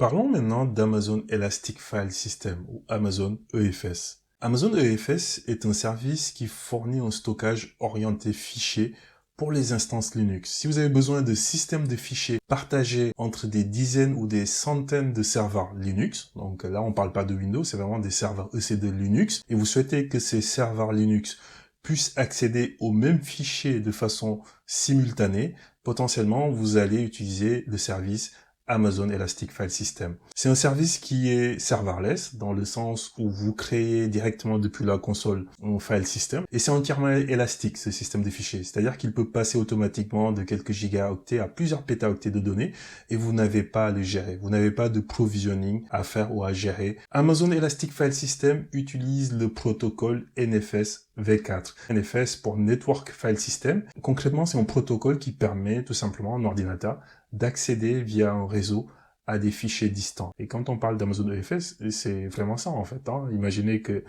Parlons maintenant d'Amazon Elastic File System ou Amazon EFS. Amazon EFS est un service qui fournit un stockage orienté fichier pour les instances Linux. Si vous avez besoin de systèmes de fichiers partagés entre des dizaines ou des centaines de serveurs Linux, donc là on ne parle pas de Windows, c'est vraiment des serveurs EC2 Linux, et vous souhaitez que ces serveurs Linux puissent accéder aux mêmes fichiers de façon simultanée, potentiellement vous allez utiliser le service Amazon Elastic File System. C'est un service qui est serverless, dans le sens où vous créez directement depuis la console un file system, et c'est entièrement élastique, ce système de fichiers. C'est-à-dire qu'il peut passer automatiquement de quelques gigaoctets à plusieurs pétaoctets de données, et vous n'avez pas à le gérer. Vous n'avez pas de provisioning à faire ou à gérer. Amazon Elastic File System utilise le protocole NFS V4. NFS pour Network File System. Concrètement, c'est un protocole qui permet tout simplement à un ordinateur d'accéder via un réseau à des fichiers distants. Et quand on parle d'Amazon EFS, c'est vraiment ça en fait. Imaginez que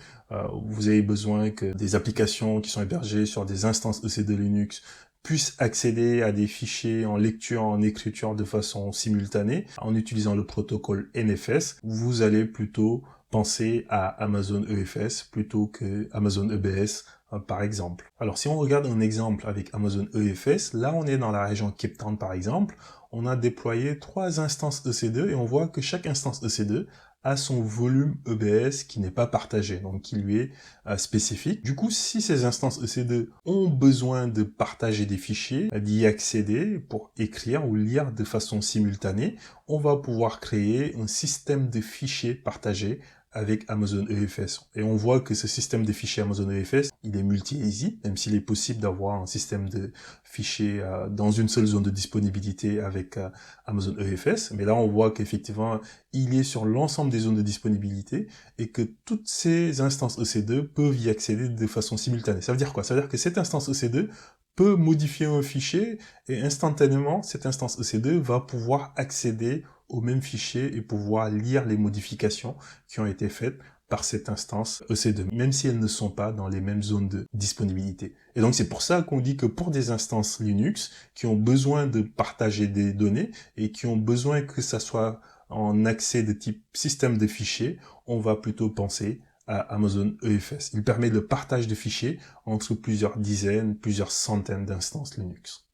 vous avez besoin que des applications qui sont hébergées sur des instances EC2 Linux puissent accéder à des fichiers en lecture, en écriture de façon simultanée, en utilisant le protocole NFS. Vous allez plutôt penser à Amazon EFS plutôt que Amazon EBS par exemple. Alors si on regarde un exemple avec Amazon EFS, là on est dans la région Cape Town par exemple, on a déployé 3 instances EC2 et on voit que chaque instance EC2 a son volume EBS qui n'est pas partagé, donc qui lui est spécifique. Du coup, si ces instances EC2 ont besoin de partager des fichiers, d'y accéder pour écrire ou lire de façon simultanée, on va pouvoir créer un système de fichiers partagés avec Amazon EFS. Et on voit que ce système de fichiers Amazon EFS, il est multi-easy, même s'il est possible d'avoir un système de fichiers dans une seule zone de disponibilité avec Amazon EFS. Mais là, on voit qu'effectivement, il est sur l'ensemble des zones de disponibilité et que toutes ces instances EC2 peuvent y accéder de façon simultanée. Ça veut dire quoi? Ça veut dire que cette instance EC2 peut modifier un fichier et instantanément, cette instance EC2 va pouvoir accéder au même fichier et pouvoir lire les modifications qui ont été faites par cette instance EC2, même si elles ne sont pas dans les mêmes zones de disponibilité. Et donc c'est pour ça qu'on dit que pour des instances Linux qui ont besoin de partager des données et qui ont besoin que ça soit en accès de type système de fichiers, on va plutôt penser à Amazon EFS. Il permet le partage de fichiers entre plusieurs dizaines, plusieurs centaines d'instances Linux.